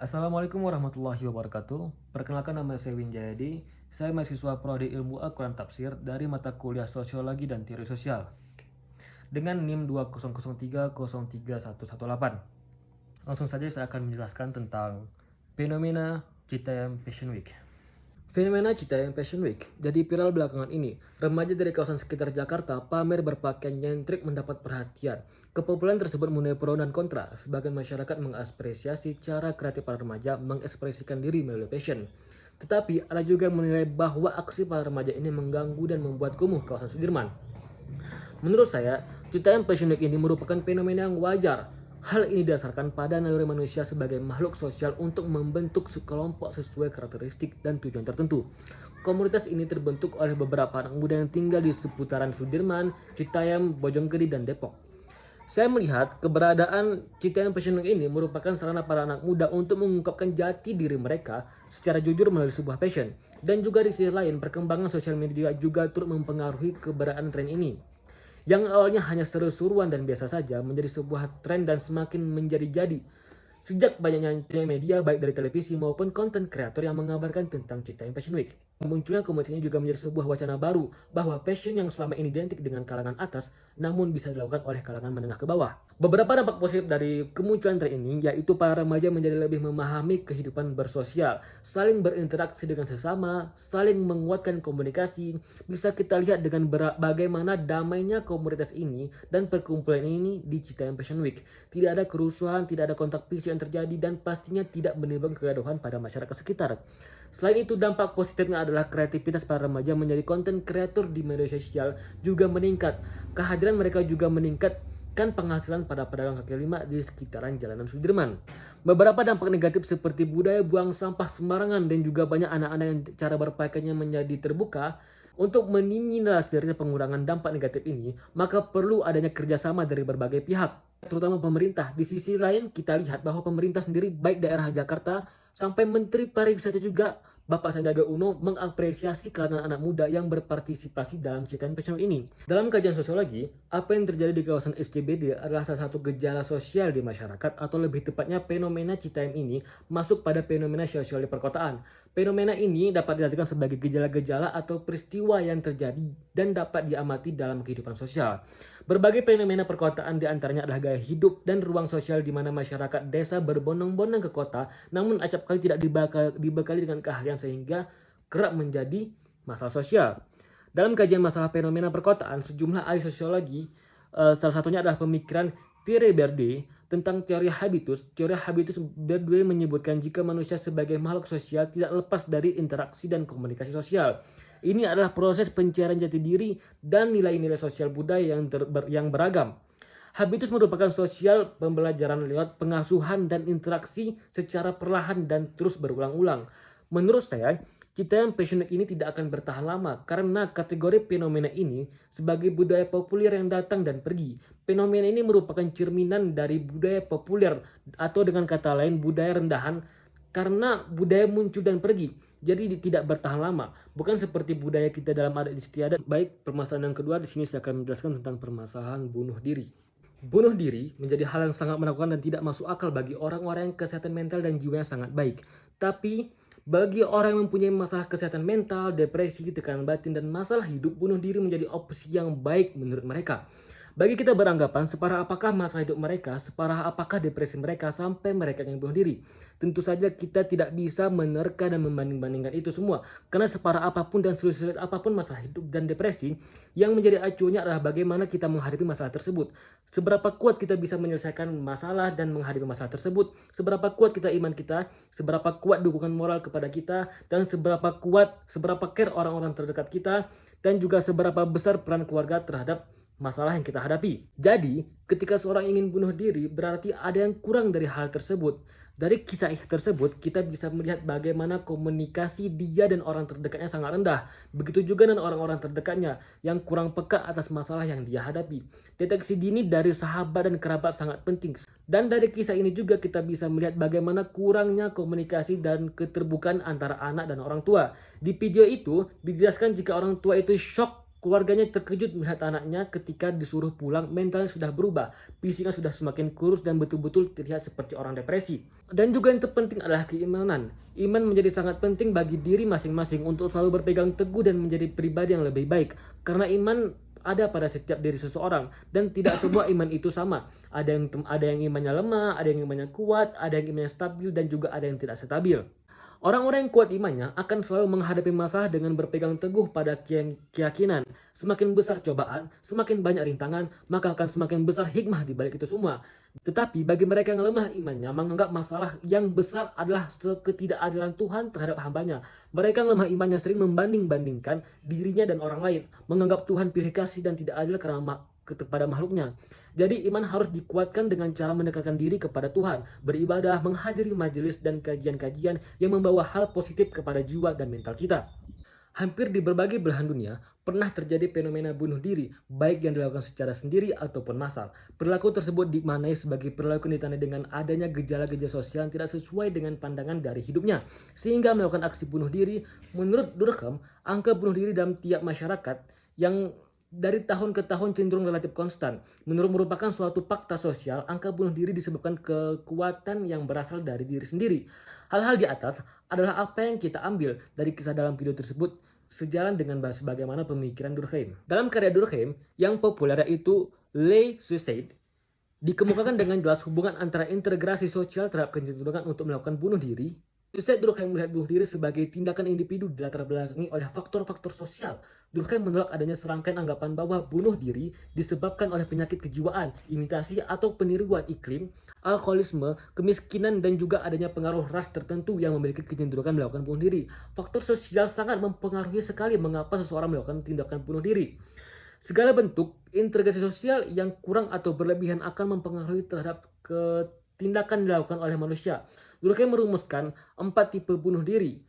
Assalamualaikum warahmatullahi wabarakatuh. Perkenalkan, nama saya Win Jayadi. Saya mahasiswa Prodi Ilmu Al-Quran Tafsir dari mata kuliah Sosiologi dan Teori Sosial dengan NIM 2003031118. Langsung saja saya akan menjelaskan tentang fenomena Citayam Fashion Week. Fenomena Citayam Fashion Week jadi viral belakangan ini. Remaja dari kawasan sekitar Jakarta pamer berpakaian nyentrik mendapat perhatian. Kepopuleran tersebut menuai pro dan kontra. Sebagian masyarakat mengapresiasi cara kreatif para remaja mengekspresikan diri melalui fashion. Tetapi ada juga yang menilai bahwa aksi para remaja ini mengganggu dan membuat kumuh kawasan Sudirman. Menurut saya, Citayam Fashion Week ini merupakan fenomena yang wajar. Hal ini didasarkan pada naluri manusia sebagai makhluk sosial untuk membentuk sekelompok sesuai karakteristik dan tujuan tertentu. Komunitas ini terbentuk oleh beberapa anak muda yang tinggal di seputaran Sudirman, Citayam, Bojonggede, dan Depok. Saya melihat keberadaan Citayam Fashion Week ini merupakan sarana para anak muda untuk mengungkapkan jati diri mereka secara jujur melalui sebuah fashion. Dan juga di sisi lain, perkembangan sosial media juga turut mempengaruhi keberadaan tren ini. Yang awalnya hanya seru-seruan dan biasa saja menjadi sebuah tren dan semakin menjadi-jadi. Sejak banyaknya media baik dari televisi maupun konten kreator yang mengabarkan tentang Citayam Fashion Week. Munculnya komunitas ini juga menjadi sebuah wacana baru bahwa fashion yang selama ini identik dengan kalangan atas namun bisa dilakukan oleh kalangan menengah ke bawah. Beberapa dampak positif dari kemunculan tren ini yaitu para remaja menjadi lebih memahami kehidupan bersosial, saling berinteraksi dengan sesama, saling menguatkan komunikasi. Bisa kita lihat dengan bagaimana damainya komunitas ini dan perkumpulan ini di Citayam Fashion Week. Tidak ada kerusuhan, tidak ada kontak fisik yang terjadi dan pastinya tidak menimbulkan kegaduhan pada masyarakat sekitar. Selain itu, dampak positifnya adalah kreativitas para remaja menjadi konten kreator di media sosial juga meningkat. Kehadiran mereka juga meningkatkan penghasilan pada pedagang kaki lima di sekitaran jalanan Sudirman. Beberapa dampak negatif seperti budaya buang sampah sembarangan dan juga banyak anak-anak yang cara berpakaiannya menjadi terbuka. Untuk meminimalisir pengurangan dampak negatif ini, maka perlu adanya kerjasama dari berbagai pihak, terutama pemerintah. Di sisi lain, kita lihat bahwa pemerintah sendiri, baik daerah Jakarta sampai Menteri Pariwisata juga, Bapak Sandiaga Uno, mengapresiasi kalangan anak muda yang berpartisipasi dalam Citayam Fashion Week ini. Dalam kajian sosiologi, apa yang terjadi di kawasan SCBD adalah salah satu gejala sosial di masyarakat, atau lebih tepatnya fenomena Citayam ini masuk pada fenomena sosial di perkotaan. Fenomena ini dapat diartikan sebagai gejala-gejala atau peristiwa yang terjadi dan dapat diamati dalam kehidupan sosial. Berbagai fenomena perkotaan diantaranya adalah gaya hidup dan ruang sosial di mana masyarakat desa berbondong-bondong ke kota, namun acap kali tidak dibekali dengan keahlian sehingga kerap menjadi masalah sosial. Dalam kajian masalah fenomena perkotaan, sejumlah ahli sosiologi, salah satunya adalah pemikiran Pierre Bourdieu tentang teori habitus. Teori habitus Bourdieu menyebutkan jika manusia sebagai makhluk sosial tidak lepas dari interaksi dan komunikasi sosial. Ini adalah proses pencarian jati diri dan nilai-nilai sosial budaya yang beragam. Habitus merupakan sosial pembelajaran lewat pengasuhan dan interaksi secara perlahan dan terus berulang-ulang. Menurut saya, Citayam Fashion Week ini tidak akan bertahan lama karena kategori fenomena ini sebagai budaya populer yang datang dan pergi. Fenomena ini merupakan cerminan dari budaya populer atau dengan kata lain budaya rendahan, karena budaya muncul dan pergi, jadi tidak bertahan lama. Bukan seperti budaya kita dalam adat istiadat. Baik, permasalahan yang kedua di sini saya akan menjelaskan tentang permasalahan bunuh diri. Bunuh diri menjadi hal yang sangat menakutkan dan tidak masuk akal bagi orang-orang yang kesehatan mental dan jiwanya sangat baik. Tapi bagi orang yang mempunyai masalah kesehatan mental, depresi, tekanan batin, dan masalah hidup, bunuh diri menjadi opsi yang baik menurut mereka. Bagi kita beranggapan, separah apakah masalah hidup mereka, separah apakah depresi mereka sampai mereka yang bunuh diri. Tentu saja kita tidak bisa menerka dan membanding-bandingkan itu semua. Karena separah apapun dan sulit-sulit apapun masalah hidup dan depresi, yang menjadi acuannya adalah bagaimana kita menghadapi masalah tersebut. Seberapa kuat kita bisa menyelesaikan masalah dan menghadapi masalah tersebut, seberapa kuat kita iman kita, seberapa kuat dukungan moral kepada kita, dan seberapa care orang-orang terdekat kita, dan juga seberapa besar peran keluarga terhadap masalah yang kita hadapi. Jadi, ketika seorang ingin bunuh diri, berarti ada yang kurang dari hal tersebut. Dari kisah tersebut, kita bisa melihat bagaimana komunikasi dia dan orang terdekatnya sangat rendah. Begitu juga dengan orang-orang terdekatnya yang kurang peka atas masalah yang dia hadapi. Deteksi dini dari sahabat dan kerabat sangat penting. Dan dari kisah ini juga kita bisa melihat bagaimana kurangnya komunikasi dan keterbukaan antara anak dan orang tua. Di video itu dijelaskan jika orang tua itu shock Keluarganya terkejut melihat anaknya ketika disuruh pulang, mentalnya sudah berubah, fisiknya sudah semakin kurus dan betul-betul terlihat seperti orang depresi. Dan juga yang terpenting adalah keimanan. Iman menjadi sangat penting bagi diri masing-masing untuk selalu berpegang teguh dan menjadi pribadi yang lebih baik. Karena iman ada pada setiap diri seseorang dan tidak semua iman itu sama. Ada yang imannya lemah, ada yang imannya kuat, ada yang imannya stabil dan juga ada yang tidak stabil. Orang-orang yang kuat imannya akan selalu menghadapi masalah dengan berpegang teguh pada keyakinan. Semakin besar cobaan, semakin banyak rintangan, maka akan semakin besar hikmah di balik itu semua. Tetapi bagi mereka yang lemah imannya, menganggap masalah yang besar adalah ketidakadilan Tuhan terhadap hambanya. Mereka yang lemah imannya sering membanding-bandingkan dirinya dan orang lain, menganggap Tuhan pilih kasih dan tidak adil kepada makhluknya. Jadi iman harus dikuatkan dengan cara mendekatkan diri kepada Tuhan, beribadah, menghadiri majelis dan kajian-kajian yang membawa hal positif kepada jiwa dan mental kita. Hampir di berbagai belahan dunia pernah terjadi fenomena bunuh diri, baik yang dilakukan secara sendiri ataupun massal. Perilaku tersebut dimaknai sebagai perilaku yang ditandai dengan adanya gejala-gejala sosial yang tidak sesuai dengan pandangan dari hidupnya, sehingga melakukan aksi bunuh diri. Menurut Durkheim, angka bunuh diri dalam tiap masyarakat yang dari tahun ke tahun cenderung relatif konstan. Merupakan suatu fakta sosial, angka bunuh diri disebabkan kekuatan yang berasal dari diri sendiri. Hal-hal di atas adalah apa yang kita ambil dari kisah dalam video tersebut, sejalan dengan bagaimana pemikiran Durkheim. Dalam karya Durkheim yang populer yaitu Le Suicide, dikemukakan dengan jelas hubungan antara integrasi sosial terhadap kecenderungan untuk melakukan bunuh diri. Riset Durkheim melihat bunuh diri sebagai tindakan individu dilatar belakangi oleh faktor-faktor sosial. Durkheim menolak adanya serangkaian anggapan bahwa bunuh diri disebabkan oleh penyakit kejiwaan, imitasi atau peniruan iklim, alkoholisme, kemiskinan, dan juga adanya pengaruh ras tertentu yang memiliki kecenderungan melakukan bunuh diri. Faktor sosial sangat mempengaruhi sekali mengapa seseorang melakukan tindakan bunuh diri. Segala bentuk integrasi sosial yang kurang atau berlebihan akan mempengaruhi terhadap tindakan dilakukan oleh manusia. Durkheim merumuskan 4 tipe bunuh diri,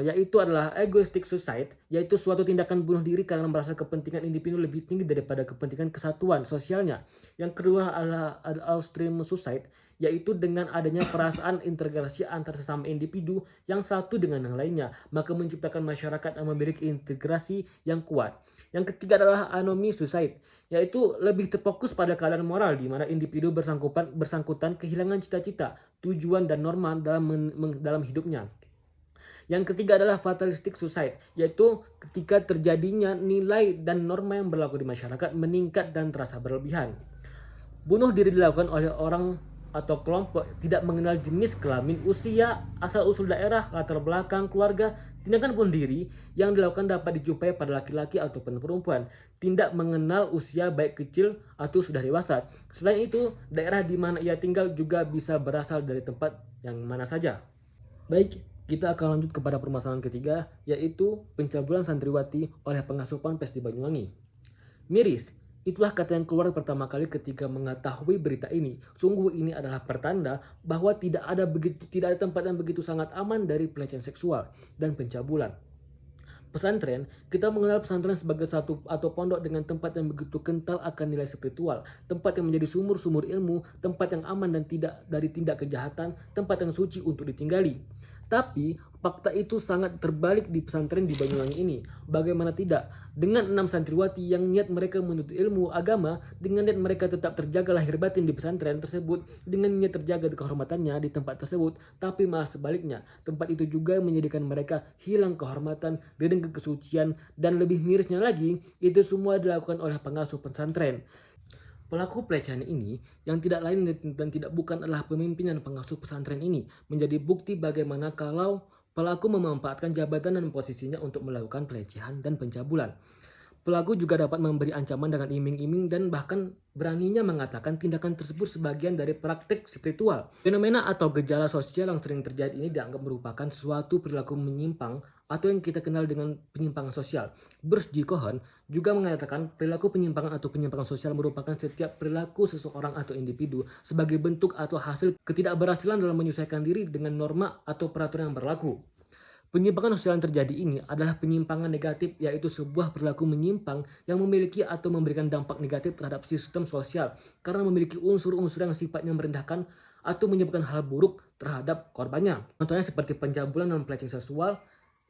yaitu adalah egoistic suicide, yaitu suatu tindakan bunuh diri karena merasa kepentingan individu lebih tinggi daripada kepentingan kesatuan sosialnya. Yang kedua adalah altruism suicide, yaitu dengan adanya perasaan integrasi antar sesama individu yang satu dengan yang lainnya, maka menciptakan masyarakat yang memiliki integrasi yang kuat. Yang ketiga adalah anomy suicide, yaitu lebih terfokus pada keadaan moral di mana individu bersangkutan kehilangan cita-cita, tujuan dan norma dalam hidupnya. Yang ketiga adalah fatalistic suicide, yaitu ketika terjadinya nilai dan norma yang berlaku di masyarakat meningkat dan terasa berlebihan. Bunuh diri dilakukan oleh orang atau kelompok tidak mengenal jenis kelamin, usia, asal-usul daerah, latar belakang, keluarga. Tindakan bunuh diri yang dilakukan dapat dijumpai pada laki-laki ataupun perempuan, tidak mengenal usia baik kecil atau sudah dewasa. Selain itu, daerah di mana ia tinggal juga bisa berasal dari tempat yang mana saja. Baik, kita akan lanjut kepada permasalahan ketiga, yaitu pencabulan santriwati oleh pengasuh Ponpes di Banyuwangi. Miris, itulah kata yang keluar pertama kali ketika mengetahui berita ini. Sungguh ini adalah pertanda bahwa tidak ada tempat yang begitu sangat aman dari pelecehan seksual dan pencabulan. Pesantren, kita mengenal pesantren sebagai satu atau pondok dengan tempat yang begitu kental akan nilai spiritual, tempat yang menjadi sumur-sumur ilmu, tempat yang aman dan tidak dari tindak kejahatan, tempat yang suci untuk ditinggali. Tapi fakta itu sangat terbalik di pesantren di Banyuwangi ini. Bagaimana tidak? Dengan 6 santriwati yang niat mereka menuntut ilmu agama, dengan niat mereka tetap terjaga lahir batin di pesantren tersebut, dengan niat terjaga kehormatannya di tempat tersebut, tapi malah sebaliknya, tempat itu juga menjadikan mereka hilang kehormatan, dengan kesucian, dan lebih mirisnya lagi, itu semua dilakukan oleh pengasuh pesantren. Pelaku pelecehan ini yang tidak lain dan tidak bukan adalah pemimpinan pengasuh pesantren ini, menjadi bukti bagaimana kalau pelaku memanfaatkan jabatan dan posisinya untuk melakukan pelecehan dan pencabulan. Pelaku juga dapat memberi ancaman dengan iming-iming dan bahkan beraninya mengatakan tindakan tersebut sebagian dari praktik spiritual. Fenomena atau gejala sosial yang sering terjadi ini dianggap merupakan suatu perilaku menyimpang atau yang kita kenal dengan penyimpangan sosial. Bruce G. Cohen juga mengatakan perilaku penyimpangan atau penyimpangan sosial merupakan setiap perilaku seseorang atau individu sebagai bentuk atau hasil ketidakberhasilan dalam menyesuaikan diri dengan norma atau peraturan yang berlaku. Penyimpangan sosial yang terjadi ini adalah penyimpangan negatif, yaitu sebuah perilaku menyimpang yang memiliki atau memberikan dampak negatif terhadap sistem sosial karena memiliki unsur-unsur yang sifatnya merendahkan atau menyebabkan hal buruk terhadap korbannya. Contohnya seperti pencabulan dan pelecehan seksual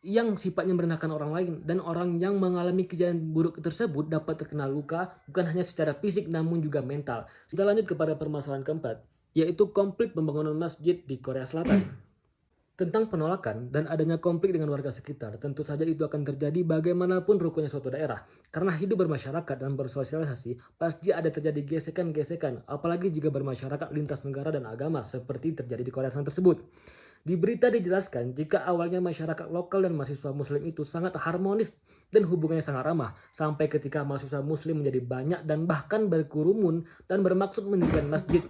yang sifatnya merendahkan orang lain, dan orang yang mengalami kejadian buruk tersebut dapat terkena luka bukan hanya secara fisik namun juga mental. Kita lanjut kepada permasalahan keempat, yaitu konflik pembangunan masjid di Korea Selatan. Tentang penolakan dan adanya konflik dengan warga sekitar, tentu saja itu akan terjadi bagaimanapun rukunnya suatu daerah. Karena hidup bermasyarakat dan bersosialisasi, pasti ada terjadi gesekan-gesekan, apalagi jika bermasyarakat lintas negara dan agama seperti terjadi di Korea Selatan tersebut. Di berita dijelaskan jika awalnya masyarakat lokal dan mahasiswa muslim itu sangat harmonis dan hubungannya sangat ramah, sampai ketika mahasiswa muslim menjadi banyak dan bahkan berkerumun dan bermaksud mendirikan masjid.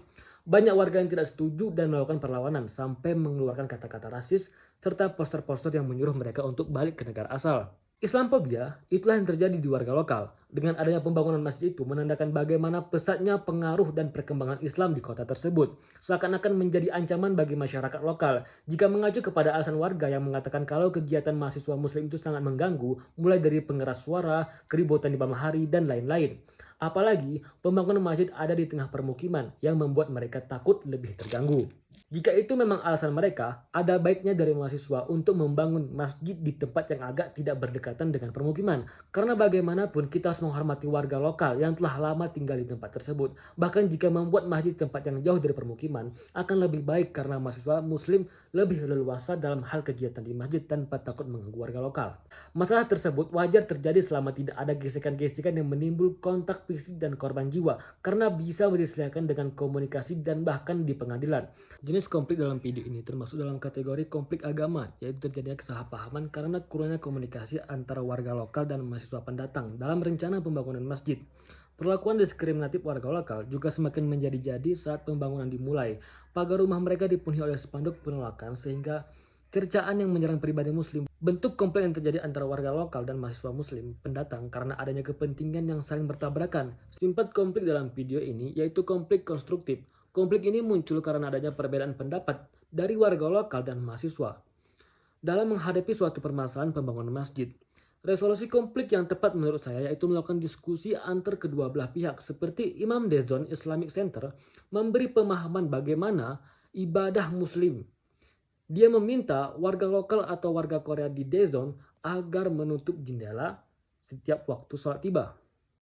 Banyak warga yang tidak setuju dan melakukan perlawanan sampai mengeluarkan kata-kata rasis serta poster-poster yang menyuruh mereka untuk balik ke negara asal. Islamophobia itulah yang terjadi di warga lokal. Dengan adanya pembangunan masjid itu menandakan bagaimana pesatnya pengaruh dan perkembangan Islam di kota tersebut. Seakan-akan menjadi ancaman bagi masyarakat lokal. Jika mengacu kepada alasan warga yang mengatakan kalau kegiatan mahasiswa muslim itu sangat mengganggu, mulai dari pengeras suara, keributan di malam hari, dan lain-lain. Apalagi pembangunan masjid ada di tengah permukiman yang membuat mereka takut lebih terganggu. Jika itu memang alasan mereka, ada baiknya dari mahasiswa untuk membangun masjid di tempat yang agak tidak berdekatan dengan permukiman. Karena bagaimanapun kita harus menghormati warga lokal yang telah lama tinggal di tempat tersebut. Bahkan jika membuat masjid di tempat yang jauh dari permukiman, akan lebih baik karena mahasiswa muslim lebih leluasa dalam hal kegiatan di masjid tanpa takut mengganggu warga lokal. Masalah tersebut wajar terjadi selama tidak ada gesekan-gesekan yang menimbul kontak fisik dan korban jiwa, karena bisa diselesaikan dengan komunikasi dan bahkan di pengadilan. Jenis konflik dalam video ini termasuk dalam kategori konflik agama, yaitu terjadinya kesalahpahaman karena kurangnya komunikasi antara warga lokal dan mahasiswa pendatang dalam rencana pembangunan masjid. Perlakuan diskriminatif warga lokal juga semakin menjadi-jadi saat pembangunan dimulai. Pagar rumah mereka dipenuhi oleh spanduk penolakan sehingga cercaan yang menyerang pribadi muslim. Bentuk konflik yang terjadi antara warga lokal dan mahasiswa muslim pendatang karena adanya kepentingan yang saling bertabrakan. Sifat konflik dalam video ini yaitu konflik konstruktif. Konflik ini muncul karena adanya perbedaan pendapat dari warga lokal dan mahasiswa dalam menghadapi suatu permasalahan pembangunan masjid. Resolusi konflik yang tepat menurut saya yaitu melakukan diskusi antar kedua belah pihak, seperti Imam Daejeon Islamic Center memberi pemahaman bagaimana ibadah muslim. Dia meminta warga lokal atau warga Korea di Daejeon agar menutup jendela setiap waktu sholat tiba.